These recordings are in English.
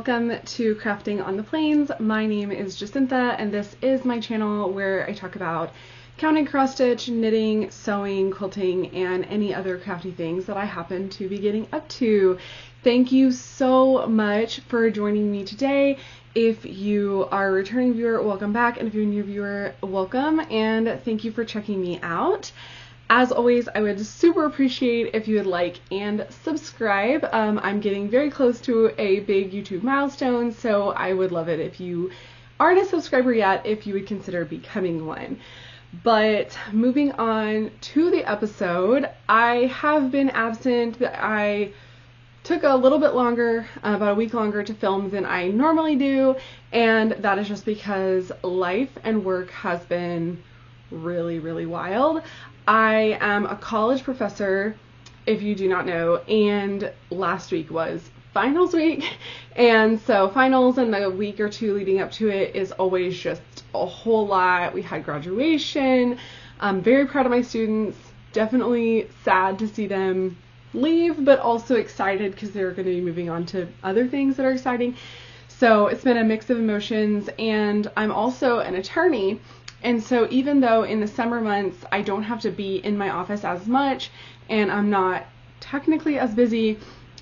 welcome to Crafting on the Plains. My name is Jacinta, and this is my channel where I talk about counting, cross stitch, knitting, sewing, quilting, and any other crafty things that I happen to be getting up to. Thank you so much for joining me today. If you are a returning viewer, welcome back, and if you're a new viewer, welcome, and thank you for checking me out. As always, I would super appreciate if you would like and subscribe. I'm getting very close to a big YouTube milestone, so I would love it if you aren't a subscriber yet, if you would consider becoming one. But moving on to the episode, I have been absent. I took a little bit longer, about a week longer to film than I normally do, and that is just because life and work has been really wild. I am a college professor, if you do not know, and last week was finals week, and so finals and the week or two leading up to it is always just a whole lot. We had graduation. I'm very proud of my students, definitely sad to see them leave, but also excited because they're going to be moving on to other things that are exciting. So it's been a mix of emotions, and I'm also an attorney. And so even though in the summer months I don't have to be in my office as much and I'm not technically as busy,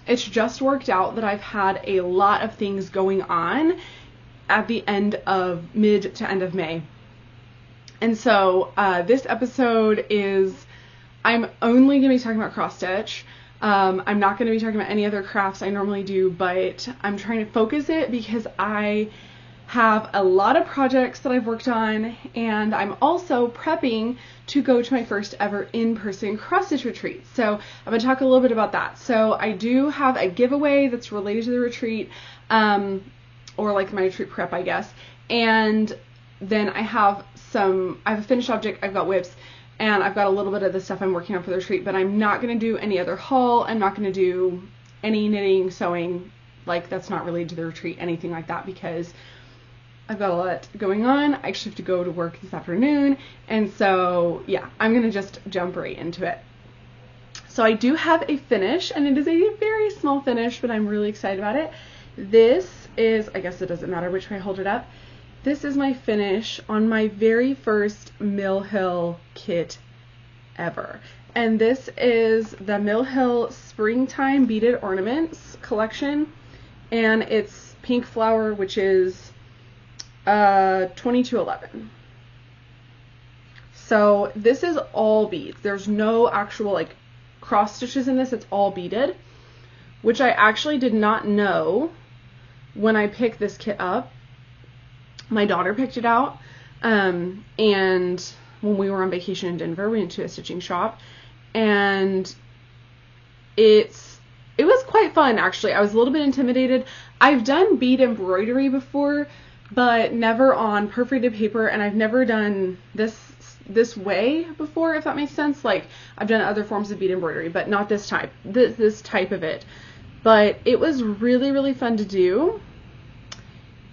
it's just worked out that I've had a lot of things going on at the mid to end of May. And so this episode I'm only going to be talking about cross stitch. I'm not going to be talking about any other crafts I normally do, but I'm trying to focus it because I have a lot of projects that I've worked on, and I'm also prepping to go to my first ever in-person cross stitch retreat. So I'm going to talk a little bit about that. So I do have a giveaway that's related to the retreat, or like my retreat prep, I guess. And then I have a finished object, I've got whips, and I've got a little bit of the stuff I'm working on for the retreat, but I'm not going to do any other haul. I'm not going to do any knitting, sewing, like that's not related to the retreat, anything like that, because I've got a lot going on. I actually have to go to work this afternoon, and so yeah, I'm going to just jump right into it. So I do have a finish, and it is a very small finish, but I'm really excited about it. This is, I guess it doesn't matter which way I hold it up, this is my finish on my very first Mill Hill kit ever. And this is the Mill Hill Springtime Beaded Ornaments collection, and it's pink flower, which is 2211. So this is all beads. There's no actual like cross stitches in this. It's all beaded, which I actually did not know when I picked this kit up. My daughter picked it out, and when we were on vacation in Denver, we went to a stitching shop, and it was quite fun, actually. I was a little bit intimidated. I've done bead embroidery before, but never on perforated paper, and I've never done this way before, if that makes sense. Like, I've done other forms of bead embroidery, but not this type, this type of it. But it was really fun to do,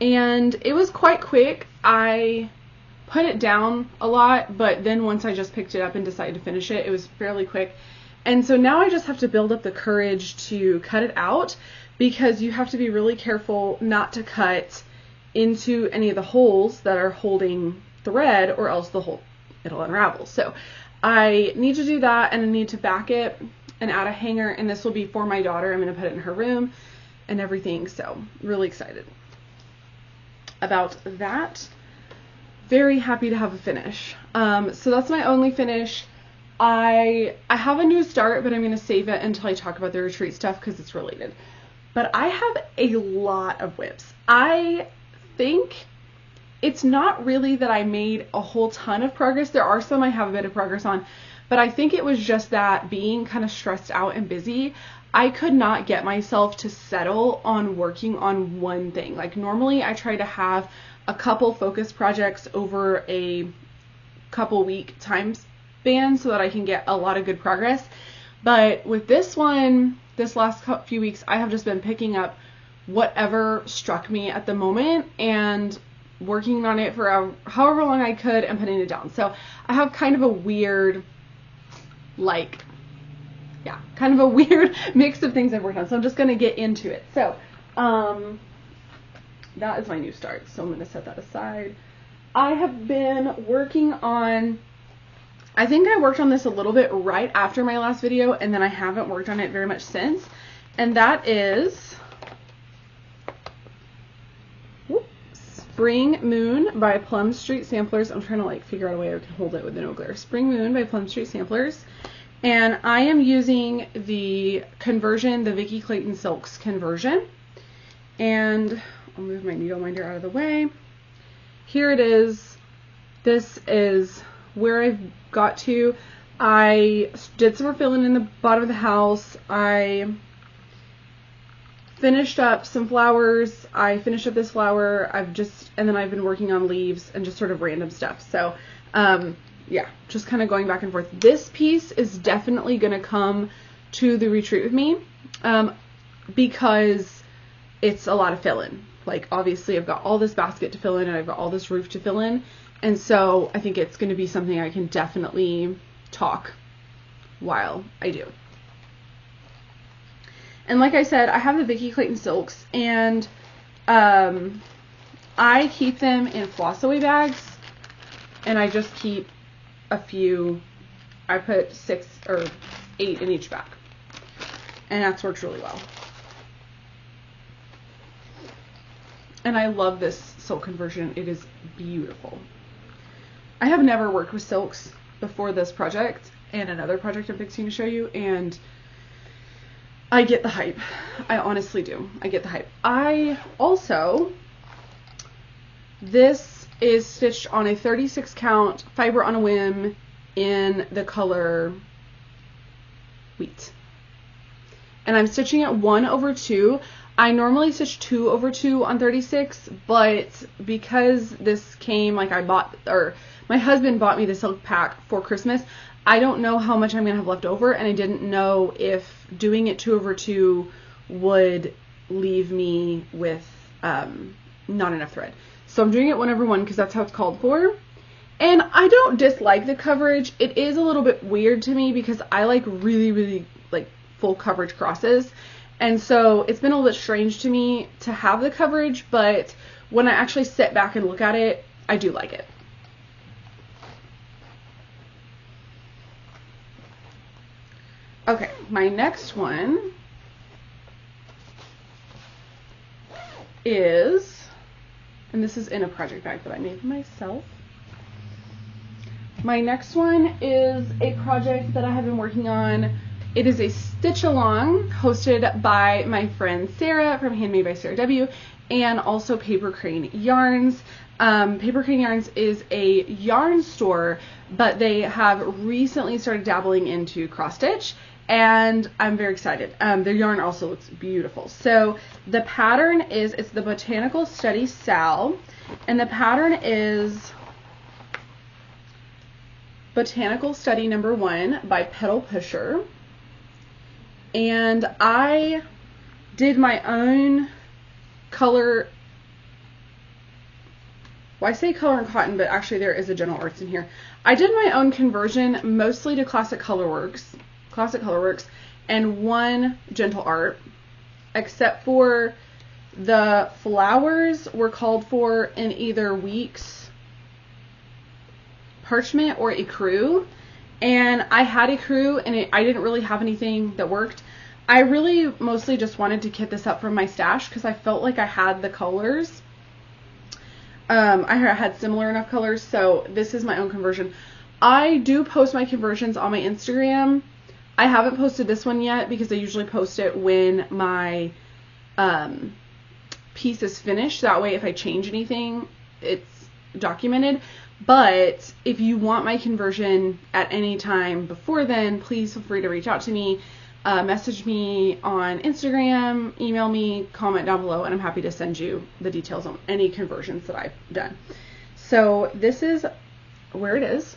and it was quite quick. I put it down a lot, but then once I just picked it up and decided to finish it, it was fairly quick. And so now I just have to build up the courage to cut it out, because you have to be really careful not to cut into any of the holes that are holding thread, or else it'll unravel. So I need to do that, and I need to back it and add a hanger, and this will be for my daughter. I'm going to put it in her room and everything, so really excited about that. Very happy to have a finish. So that's my only finish. I have a new start, but I'm going to save it until I talk about the retreat stuff because it's related. But I have a lot of whips. I think it's not really that I made a whole ton of progress. There are some I have a bit of progress on, but I think it was just that being kind of stressed out and busy, I could not get myself to settle on working on one thing. Like, normally I try to have a couple focus projects over a couple week time span so that I can get a lot of good progress. But with this one, this last few weeks, I have just been picking up whatever struck me at the moment and working on it for however long I could and putting it down. So I have kind of a weird, kind of a weird mix of things I've worked on. So I'm just going to get into it. So that is my new start. So I'm going to set that aside. I have been working on, I think I worked on this a little bit right after my last video, and then I haven't worked on it very much since. And that is Spring Moon by Plum Street Samplers. I'm trying to like figure out a way I can hold it with the no glare. Spring Moon by Plum Street Samplers. And I am using the conversion, the Vicki Clayton Silks conversion. And I'll move my needle minder out of the way. Here it is. This is where I've got to. I did some refilling in the bottom of the house. I finished up some flowers. I finished up this flower. And then I've been working on leaves and just sort of random stuff. So, yeah, just kind of going back and forth. This piece is definitely going to come to the retreat with me, because it's a lot of fill-in. Like, obviously I've got all this basket to fill in and I've got all this roof to fill in. And so I think it's going to be something I can definitely talk while I do. And like I said, I have the Vicki Clayton Silks, and I keep them in floss away bags, and I just keep a few. I put 6 or 8 in each bag, and that's worked really well. And I love this silk conversion. It is beautiful. I have never worked with silks before this project and another project I'm fixing to show you, and I get the hype. I honestly do. I get the hype. This is stitched on a 36 count fiber on a whim in the color Wheat. And I'm stitching it 1/2. I normally stitch 2/2 on 36, but because this came, like my husband bought me the silk pack for Christmas, I don't know how much I'm going to have left over, and I didn't know if doing it 2/2 would leave me with not enough thread. So I'm doing it 1/1 because that's how it's called for. And I don't dislike the coverage. It is a little bit weird to me because I like really, really like full coverage crosses. And so it's been a little bit strange to me to have the coverage, but when I actually sit back and look at it, I do like it. Okay, my next one is, and this is in a project bag that I made for myself. My next one is a project that I have been working on. It is a stitch along hosted by my friend Sarah from Handmade by Sarah W. and also Paper Crane Yarns. Paper Crane Yarns is a yarn store, but they have recently started dabbling into cross stitch, and I'm very excited. Their yarn also looks beautiful. So the pattern is, it's the Botanical Study Sal, and the pattern is Botanical Study number 1 by Petal Pusher. And I did my own color, well, I say color and cotton, but actually there is a General Arts in here. I did my own conversion mostly to Classic Colorworks, and one Gentle Art, except for the flowers were called for in either Weeks Parchment or Ecru. And I had Ecru, and I didn't really have anything that worked. I really mostly just wanted to kit this up from my stash because I felt like I had the colors. I had similar enough colors, so this is my own conversion. I do post my conversions on my Instagram. I haven't posted this one yet because I usually post it when my piece is finished. That way if I change anything, it's documented. But if you want my conversion at any time before then, please feel free to reach out to me, message me on Instagram, email me, comment down below, and I'm happy to send you the details on any conversions that I've done. So this is where it is.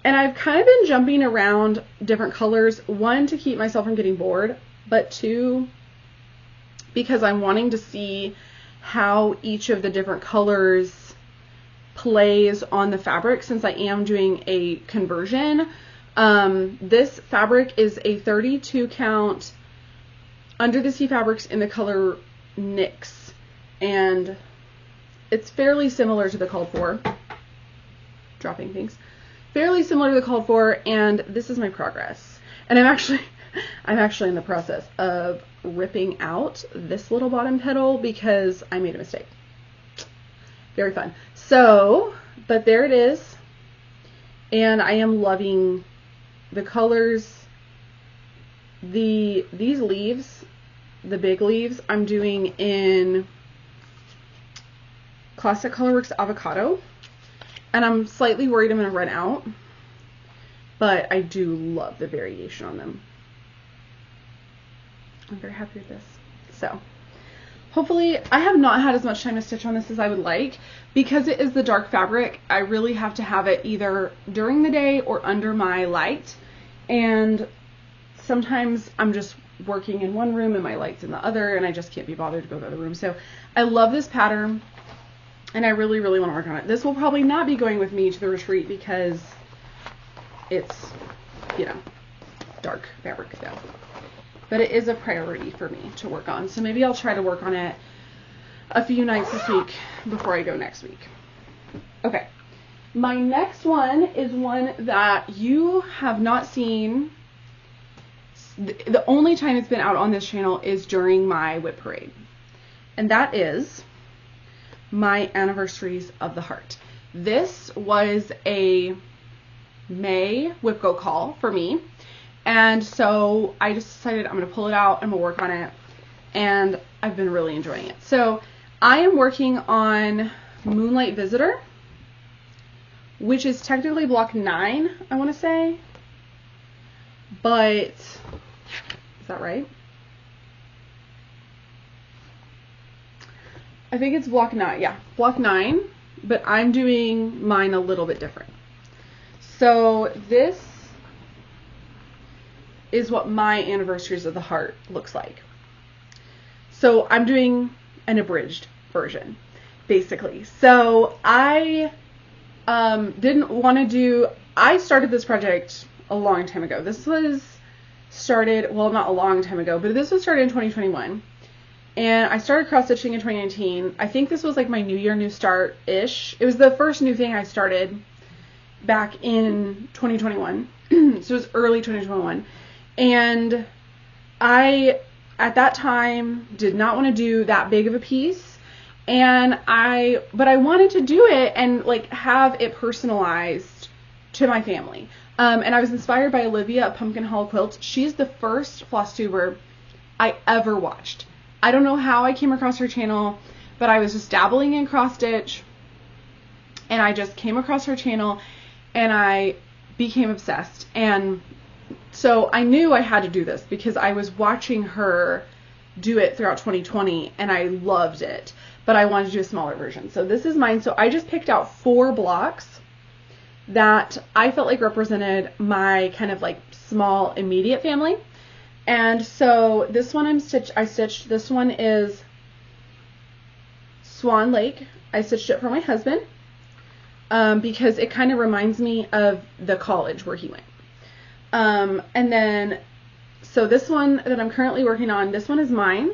And I've kind of been jumping around different colors, 1, to keep myself from getting bored, but 2, because I'm wanting to see how each of the different colors plays on the fabric, since I am doing a conversion. This fabric is a 32 count Under the Sea Fabrics in the color Nyx, and it's fairly similar to the called for. Dropping things. Fairly similar to the called for, and this is my progress. And I'm actually in the process of ripping out this little bottom petal because I made a mistake. Very fun. So, but there it is. And I am loving the colors. These leaves, the big leaves, I'm doing in Classic Colorworks Avocado. And I'm slightly worried I'm going to run out. But I do love the variation on them. I'm very happy with this. So, hopefully, I have not had as much time to stitch on this as I would like. Because it is the dark fabric, I really have to have it either during the day or under my light. And sometimes I'm just working in one room and my light's in the other, and I just can't be bothered to go to the other room. So, I love this pattern, and I really, really want to work on it. This will probably not be going with me to the retreat because it's, you know, dark fabric though. But it is a priority for me to work on. So maybe I'll try to work on it a few nights this week before I go next week. Okay. My next one is one that you have not seen. The only time it's been out on this channel is during my whip parade. And that is my Anniversaries of the Heart. This was a May whip go call for me. And so I just decided I'm going to pull it out, I'm going to work on it, and I've been really enjoying it. So I am working on Moonlight Visitor, which is technically block 9, I want to say, but is that right? I think it's block 9, yeah, block 9, but I'm doing mine a little bit different. So this is what my Anniversaries of the Heart looks like. So I'm doing an abridged version, basically. So I didn't want to do, I started this project a long time ago. This was started, well, not a long time ago, but this was started in 2021. And I started cross stitching in 2019. I think this was like my New Year, New Start-ish. It was the first new thing I started back in 2021. So it was early 2021. And I, at that time, did not want to do that big of a piece. But I wanted to do it and like have it personalized to my family. And I was inspired by Olivia at Pumpkin Hall Quilt. She's the first Flosstuber I ever watched. I don't know how I came across her channel, but I was just dabbling in cross stitch, and I just came across her channel, and I became obsessed. And so I knew I had to do this because I was watching her do it throughout 2020, and I loved it, but I wanted to do a smaller version. So this is mine. So I just picked out 4 blocks that I felt like represented my kind of like small immediate family. And so this one I stitched. This one is Swan Lake. I stitched it for my husband because it kind of reminds me of the college where he went. And then, so this one that I'm currently working on, this one is mine,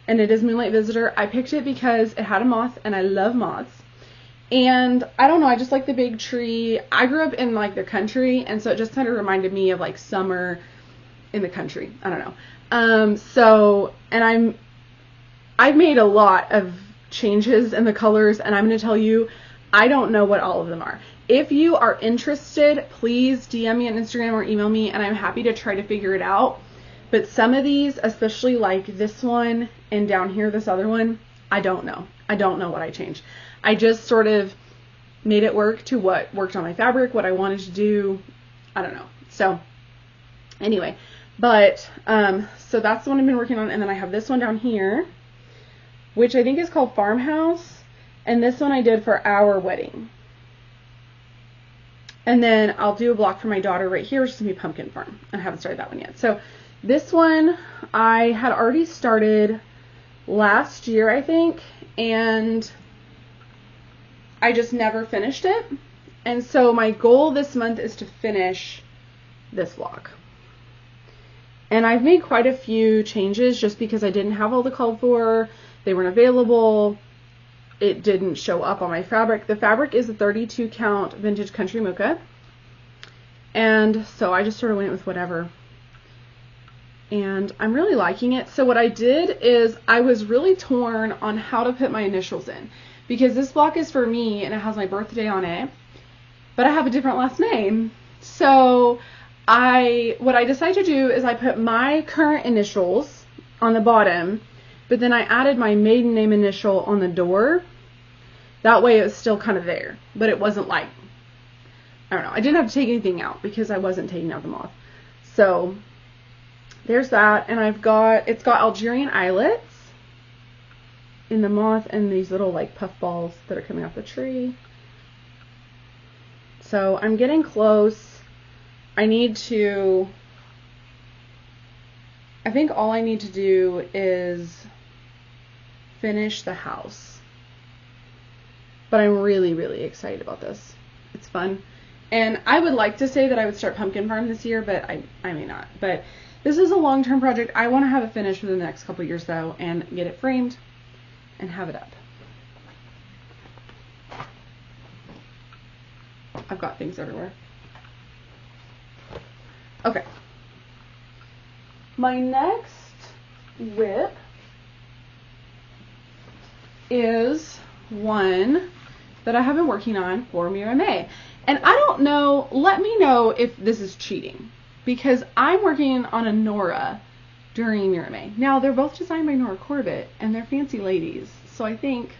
and it is Moonlight Visitor. I picked it because it had a moth, and I love moths. And I don't know, I just like the big tree. I grew up in like the country, and so it just kind of reminded me of like summer in the country. I don't know. So, and I've made a lot of changes in the colors, and I'm going to tell you, I don't know what all of them are. If you are interested, please DM me on Instagram or email me, and I'm happy to try to figure it out. But some of these, especially like this one and down here, this other one, I don't know. I don't know what I changed. I just sort of made it work to what worked on my fabric, what I wanted to do. I don't know. So anyway, but so that's the one I've been working on. And then I have this one down here, which I think is called Farmhouse. And this one I did for our wedding. And then I'll do a block for my daughter right here, which is going to be Pumpkin Farm. I haven't started that one yet. So this one I had already started last year, I think, and I just never finished it. And so my goal this month is to finish this block. And I've made quite a few changes just because I didn't have all the called for they weren't available. It didn't show up on my fabric. The fabric is a 32 count vintage country mocha. And so I just sort of went with whatever. And I'm really liking it. So what I did is I was really torn on how to put my initials in, because this block is for me and it has my birthday on it, but I have a different last name. So what I decided to do is I put my current initials on the bottom, but then I added my maiden name initial on the door. That way it was still kind of there, but it wasn't like, I don't know, I didn't have to take anything out because I wasn't taking out the moth. So there's that, and it's got Algerian eyelets in the moth and these little like puff balls that are coming off the tree. So I'm getting close. I think all I need to do is finish the house. But I'm really, really excited about this. It's fun. And I would like to say that I would start Pumpkin Farm this year, but I may not. But this is a long-term project. I want to have it finished within the next couple years, though, and get it framed and have it up. I've got things everywhere. Okay. My next whip is one that I have been working on for Mira May. And I don't know, let me know if this is cheating, because I'm working on a Nora during Mira May. Now, they're both designed by Nora Corbett, and they're fancy ladies. So I think,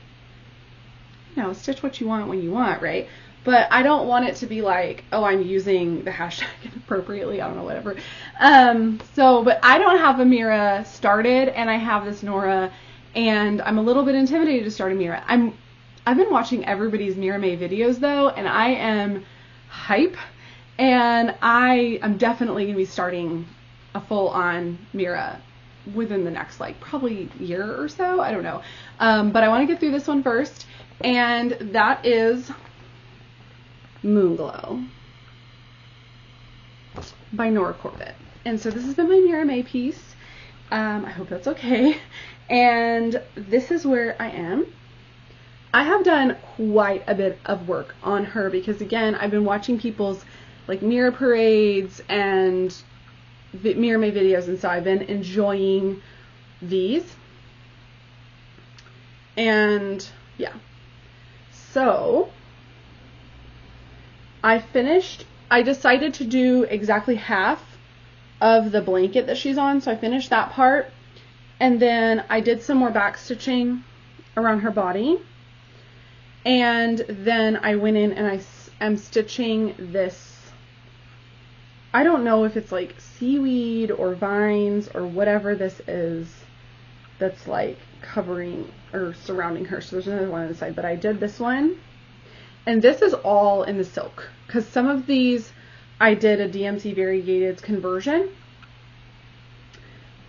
you know, stitch what you want when you want, right? But I don't want it to be like, oh, I'm using the hashtag inappropriately. I don't know, whatever. But I don't have a Mira started, and I have this Nora, and I'm a little bit intimidated to start a Mira. I've been watching everybody's Mira May videos, though, and I am hype, and I am definitely going to be starting a full-on Mira within the next, like, probably year or so. I don't know. But I want to get through this one first, and that is Moonglow by Nora Corbett. And so this has been my Mira May piece. I hope that's okay. And this is where I am. I have done quite a bit of work on her because, again, I've been watching people's like Mira parades and Mira May videos, and so I've been enjoying these. And yeah, so I decided to do exactly half of the blanket that she's on, so I finished that part, and then I did some more back stitching around her body. And then I went in and I am stitching this, I don't know if it's like seaweed or vines or whatever this is that's like covering or surrounding her. So there's another one on the side, but I did this one. And this is all in the silk, because some of these I did a DMC variegated conversion,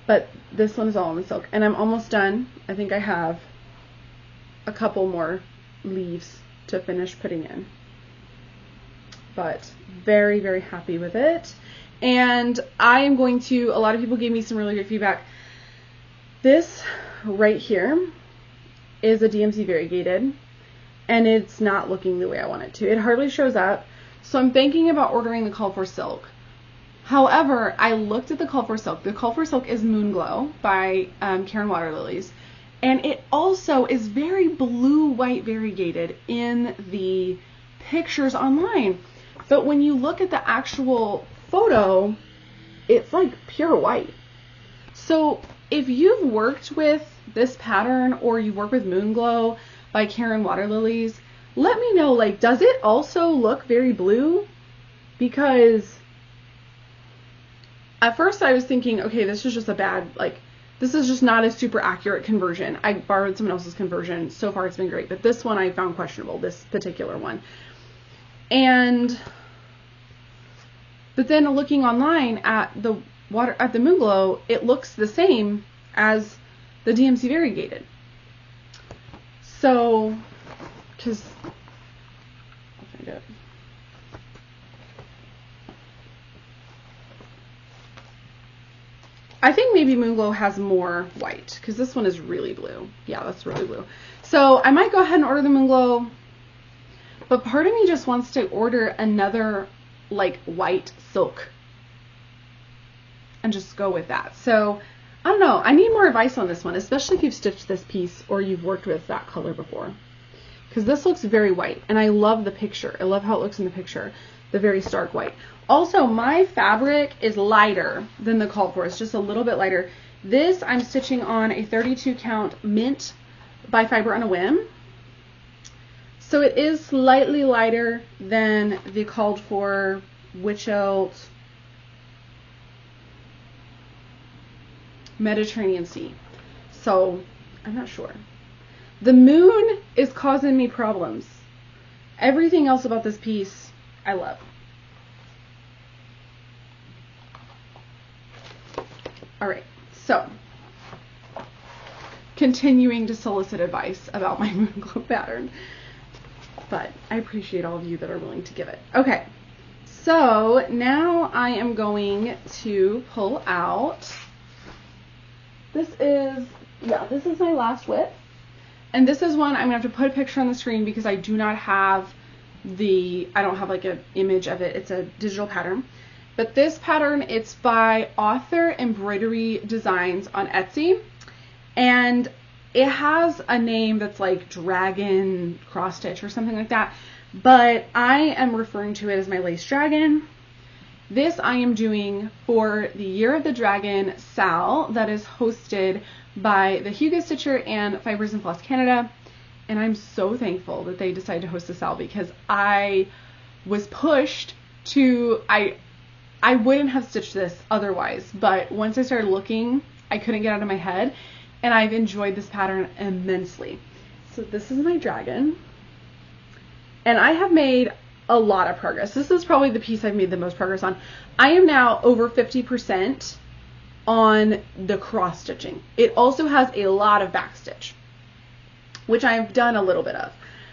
but this one is all in the silk. And I'm almost done. I think I have a couple more leaves to finish putting in, but very, very happy with it. And I am going to, a lot of people gave me some really good feedback. This right here is a DMC variegated, and it's not looking the way I want it to. It hardly shows up, so I'm thinking about ordering the call for silk. However, I looked at the call for silk. The call for silk is Moonglow by Karen Waterlilies. And it also is very blue-white variegated in the pictures online. But when you look at the actual photo, it's like pure white. So if you've worked with this pattern or you work with Moonglow by Karen Waterlilies, let me know, like, does it also look very blue? Because at first I was thinking, okay, this is just a bad, like, this is just not a super accurate conversion. I borrowed someone else's conversion. So far it's been great. But this one I found questionable, this particular one. But then looking online at the Moonglow, it looks the same as the DMC variegated. So, because I'll find it. I think maybe Moonglow has more white because this one is really blue. Yeah, that's really blue. So I might go ahead and order the Moonglow, but part of me just wants to order another like white silk and just go with that. So I don't know. I need more advice on this one, especially if you've stitched this piece or you've worked with that color before, because this looks very white and I love the picture. I love how it looks in the picture, the very stark white. Also, my fabric is lighter than the called for. It's just a little bit lighter. This I'm stitching on a 32 count mint by Fiber on a Whim. So it is slightly lighter than the called for Witch Elt Mediterranean Sea. So I'm not sure. The moon is causing me problems. Everything else about this piece I love. All right, so continuing to solicit advice about my Moonglow pattern, but I appreciate all of you that are willing to give it. Okay, so now I am going to pull out, this is my last width, and this is one I'm gonna have to put a picture on the screen because I do not have I don't have like an image of it. It's a digital pattern. But this pattern, it's by Author Embroidery Designs on Etsy, and it has a name that's like Dragon Cross Stitch or something like that, but I am referring to it as my Lace Dragon. This I am doing for the Year of the Dragon SAL that is hosted by the Hugo Stitcher and Fibers and Floss Canada, and I'm so thankful that they decided to host the SAL because I was pushed to, I wouldn't have stitched this otherwise, but once I started looking, I couldn't get out of my head, and I've enjoyed this pattern immensely. So this is my dragon, and I have made a lot of progress. This is probably the piece I've made the most progress on. I am now over 50% on the cross stitching. It also has a lot of back stitch, which I've done a little bit of.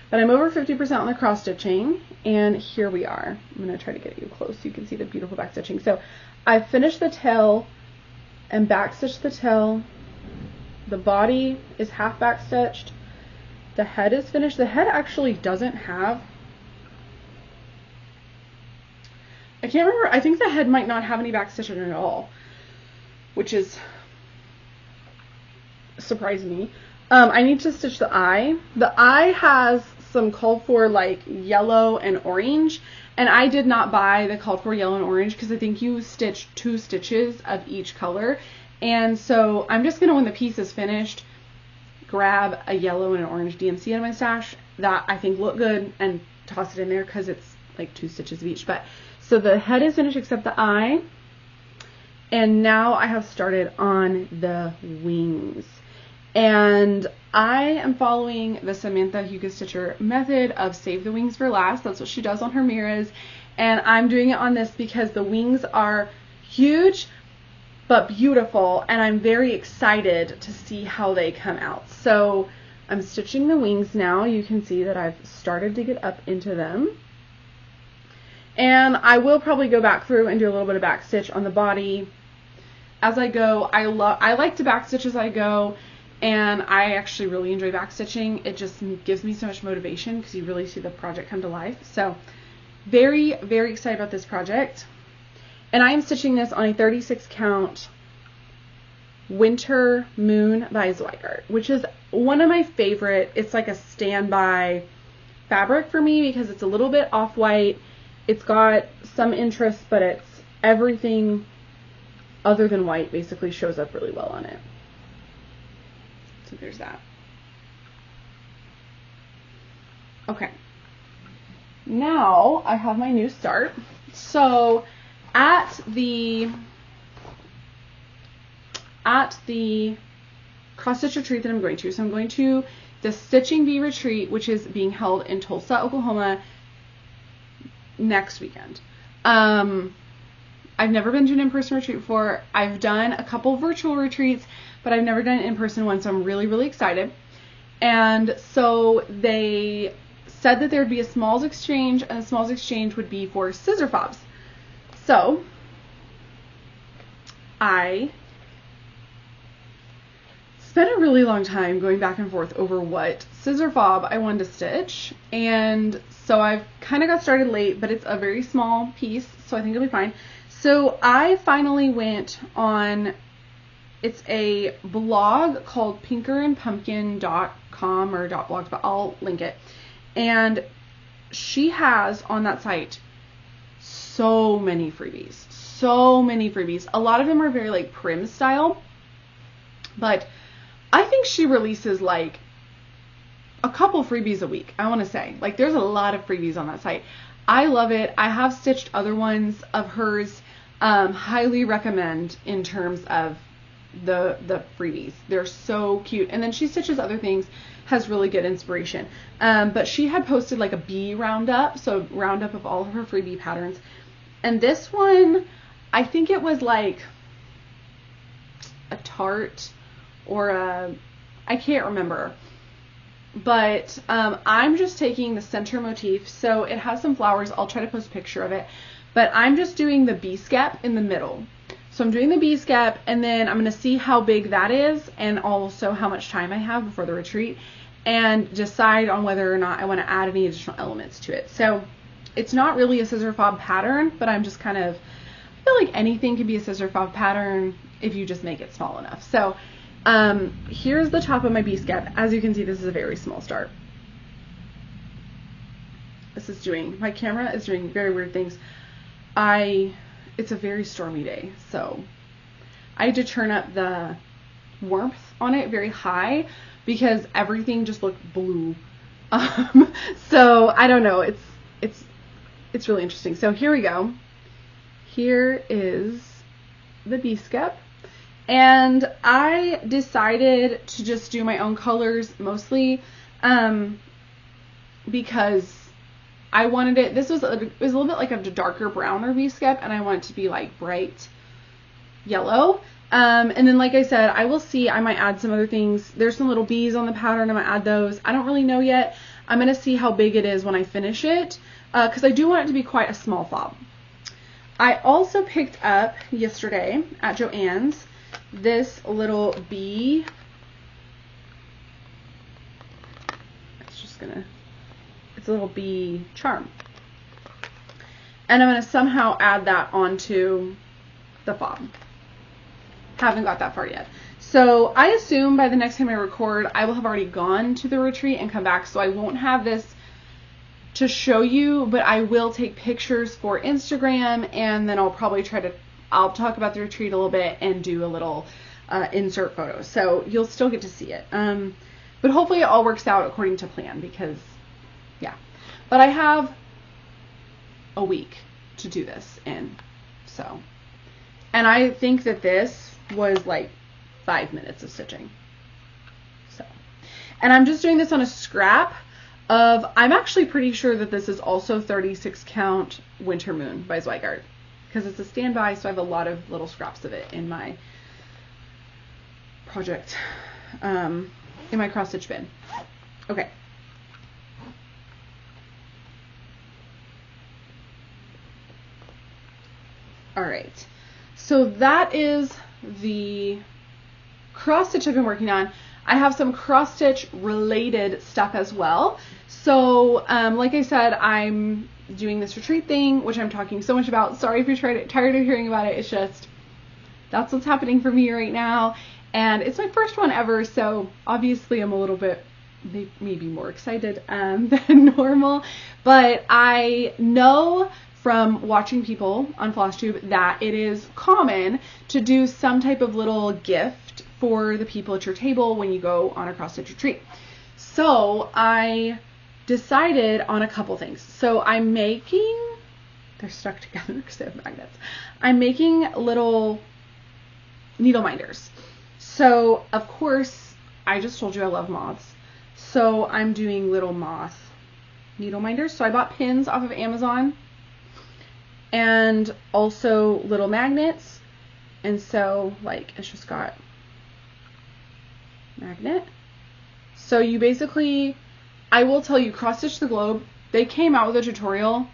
But I'm over 50% on the cross stitching, and here we are. I'm going to try to get you close so you can see the beautiful back stitching. So I've finished the tail and back stitched the tail. The body is half back stitched. The head is finished. The head actually doesn't have, I can't remember, I think the head might not have any back stitching at all, which is surprising me. I need to stitch the eye. The eye has some called for like yellow and orange, and I did not buy the called for yellow and orange because I think you stitch 2 stitches of each color, and so I'm just gonna, when the piece is finished, grab a yellow and an orange DMC out of my stash that I think look good and toss it in there because it's like 2 stitches of each. But so the head is finished except the eye, and now I have started on the wings. And I am following the Samantha Hugo Stitcher method of save the wings for last. That's what she does on her mirrors. And I'm doing it on this because the wings are huge but beautiful, and I'm very excited to see how they come out. So I'm stitching the wings now. You can see that I've started to get up into them. And I will probably go back through and do a little bit of back stitch on the body as I go. I like to back stitch as I go. And I actually really enjoy back stitching. It just gives me so much motivation because you really see the project come to life. So very, very excited about this project. And I am stitching this on a 36 count Winter Moon by Zweigart, which is one of my favorite. It's like a standby fabric for me because it's a little bit off-white. It's got some interest, but it's everything other than white basically shows up really well on it. So there's that. Okay. Now I have my new start. So at the cross stitch retreat that I'm going to, so I'm going to the Stitching Bee retreat, which is being held in Tulsa, Oklahoma next weekend. I've never been to an in-person retreat before. I've done a couple virtual retreats, but I've never done an in-person one, so I'm really, really excited. And so they said that there would be a smalls exchange, and the smalls exchange would be for scissor fobs. So I spent a really long time going back and forth over what scissor fob I wanted to stitch, and so I've kind of got started late, but it's a very small piece, so I think it'll be fine. So I finally went on, it's a blog called pinkerandpumpkin.com or .blog, but I'll link it, and she has on that site so many freebies. A lot of them are very like prim style, but I think she releases like a couple freebies a week, I want to say. Like, there's a lot of freebies on that site. I love it. I have stitched other ones of hers. Highly recommend in terms of the freebies. They're so cute. And then she stitches other things, has really good inspiration. But she had posted like a bee roundup, so roundup of all of her freebie patterns. And this one, I think it was like a tart or I can't remember. But I'm just taking the center motif, so it has some flowers. I'll try to post a picture of it. But I'm just doing the bee skep in the middle. So I'm doing the bee skep, and then I'm going to see how big that is and also how much time I have before the retreat, and decide on whether or not I want to add any additional elements to it. So it's not really a scissor fob pattern, but I'm just kind of, I feel like anything can be a scissor fob pattern if you just make it small enough. So here's the top of my bee skep. As you can see, this is a very small start. My camera is doing very weird things. It's a very stormy day, so I had to turn up the warmth on it very high because everything just looked blue. So I don't know. It's really interesting. So here we go. Here is the bee skep. And I decided to just do my own colors mostly because I wanted it, it was a little bit like a darker browner bee skep, and I want it to be like bright yellow. And then, like I said, I will see, I might add some other things. There's some little bees on the pattern. I'm going to add those. I don't really know yet. I'm going to see how big it is when I finish it because I do want it to be quite a small fob. I also picked up yesterday at Joann's this little bee. It's a little bee charm. And I'm going to somehow add that onto the fob. Haven't got that far yet. So I assume by the next time I record, I will have already gone to the retreat and come back. So I won't have this to show you, but I will take pictures for Instagram, and then I'll probably I'll talk about the retreat a little bit and do a little insert photo. So you'll still get to see it. But hopefully it all works out according to plan because, yeah. But I have a week to do this in, so. And I think that this was like 5 minutes of stitching. So. And I'm just doing this on a scrap of, I'm actually pretty sure that this is also 36 count Winter Moon by Zweigart, because it's a standby, so I have a lot of little scraps of it in my project, in my cross stitch bin. Okay. All right. So that is the cross stitch I've been working on. I have some cross stitch related stuff as well. So, like I said, I'm doing this retreat thing, which I'm talking so much about. Sorry if you're tired of hearing about it. It's just, that's what's happening for me right now. And it's my first one ever, so obviously I'm a little bit maybe more excited than normal. But I know from watching people on Flosstube that it is common to do some type of little gift for the people at your table when you go on a cross stitch retreat. So I decided on a couple things. So I'm making, they're stuck together because they have magnets. I'm making little needle minders. So of course, I just told you I love moths. So I'm doing little moth needle minders. So I bought pins off of Amazon and also little magnets. And so like it's just got magnet. So you basically, I will tell you, Cross Stitch the Globe, they came out with a tutorial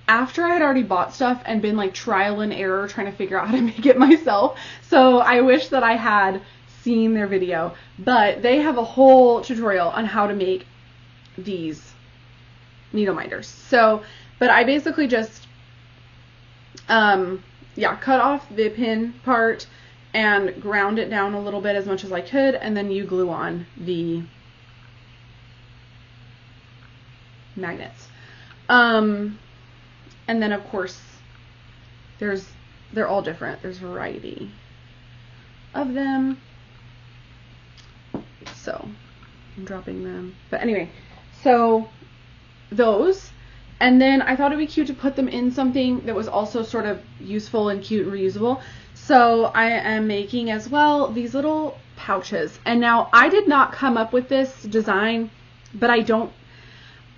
after I had already bought stuff and been like trial and error trying to figure out how to make it myself. So I wish that I had seen their video, but they have a whole tutorial on how to make these needle minders. So, but I basically just, cut off the pin part and ground it down a little bit as much as I could, and then you glue on the magnets. And then of course they're all different. There's a variety of them. So I'm dropping them. But anyway, so those. And then I thought it'd be cute to put them in something that was also sort of useful and cute and reusable. So I am making as well these little pouches. And now I did not come up with this design, but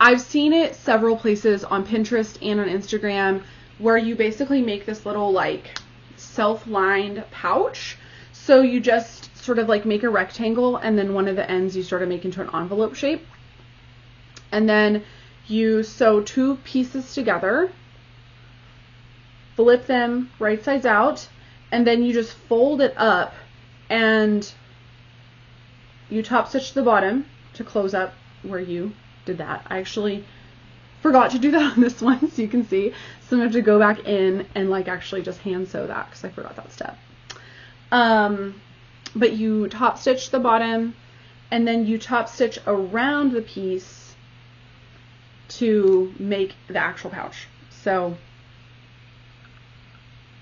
I've seen it several places on Pinterest and on Instagram where you basically make this little like self-lined pouch. So you just sort of like make a rectangle, and then one of the ends you sort of make into an envelope shape. And then you sew two pieces together, flip them right sides out, and then you just fold it up and you top stitch the bottom to close up where you did that. I actually forgot to do that on this one, so you can see. So I'm going to have to go back in and like actually just hand sew that because I forgot that step. But you top stitch the bottom, and then you top stitch around the piece to make the actual pouch. So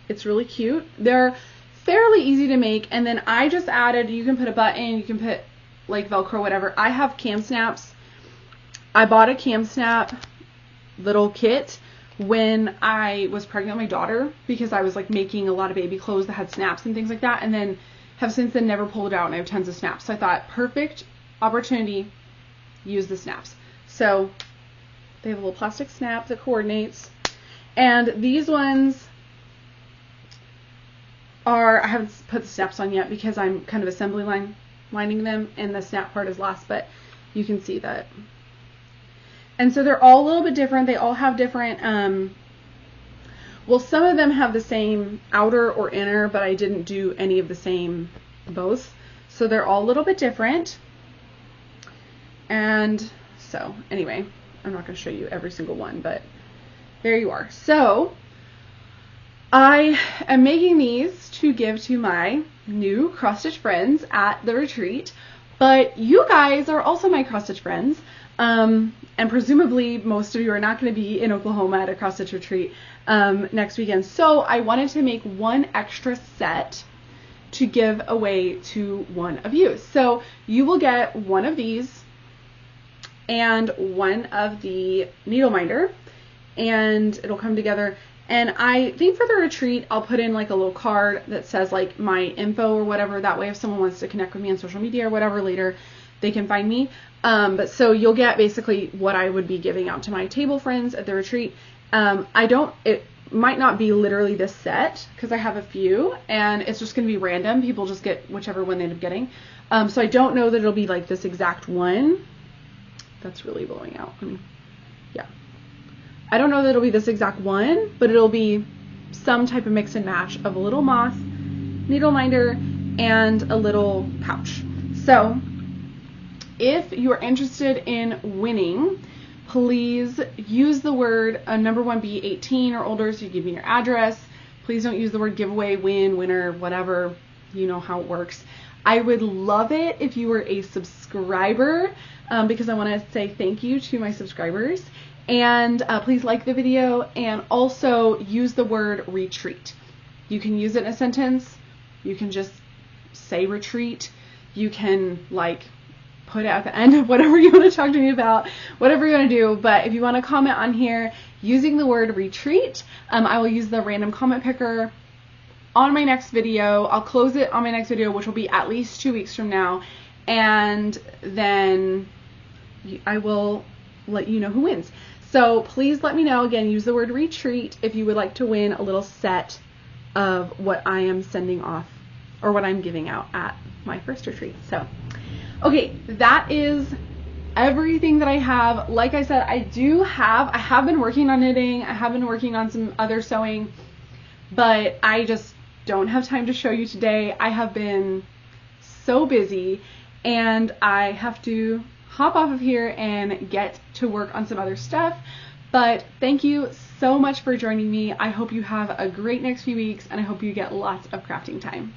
it's really cute. They're fairly easy to make, and then I just added, you can put a button, you can put like Velcro, whatever. I have cam snaps. I bought a cam snap little kit when I was pregnant with my daughter because I was like making a lot of baby clothes that had snaps and things like that, and then have since then never pulled it out, and I have tons of snaps. So I thought, perfect opportunity, use the snaps. So they have a little plastic snap that coordinates, and these ones are, I haven't put the snaps on yet because I'm kind of assembly lining them, and the snap part is last, but you can see that. And so they're all a little bit different. They all have different, well, some of them have the same outer or inner, but I didn't do any of the same both. So they're all a little bit different. And so anyway, I'm not going to show you every single one, but there you are. So I am making these to give to my new cross stitch friends at the retreat, but you guys are also my cross stitch friends. And presumably most of you are not going to be in Oklahoma at a cross stitch retreat next weekend. So I wanted to make one extra set to give away to one of you. So you will get one of these and one of the needle minder, and it'll come together. And I think for the retreat, I'll put in like a little card that says like my info or whatever. That way if someone wants to connect with me on social media or whatever later, they can find me. But so you'll get basically what I would be giving out to my table friends at the retreat. It might not be literally this set because I have a few, and it's just going to be random. People just get whichever one they end up getting. So I don't know that it'll be like this exact one. That's really blowing out. Yeah. I don't know that it'll be this exact one, but it'll be some type of mix and match of a little moth, needle minder, and a little pouch. So if you are interested in winning, please use the word number 1B 18 or older, so you give me your address. Please don't use the word giveaway, win, winner, whatever. You know how it works. I would love it if you were a subscriber, because I want to say thank you to my subscribers. And please like the video, and also use the word retreat. You can use it in a sentence. You can just say retreat. You can like put it at the end of whatever you want to talk to me about, whatever you want to do. But if you want to comment on here using the word retreat, I will use the random comment picker on my next video. I'll close it on my next video, which will be at least 2 weeks from now. And then I will let you know who wins. So please let me know. Again, use the word retreat if you would like to win a little set of what I am sending off, or what I'm giving out at my first retreat. So, okay, that is everything that I have. Like I said, I have been working on knitting. I have been working on some other sewing, but I just don't have time to show you today. I have been so busy and I have to hop off of here and get to work on some other stuff. But thank you so much for joining me. I hope you have a great next few weeks, and I hope you get lots of crafting time.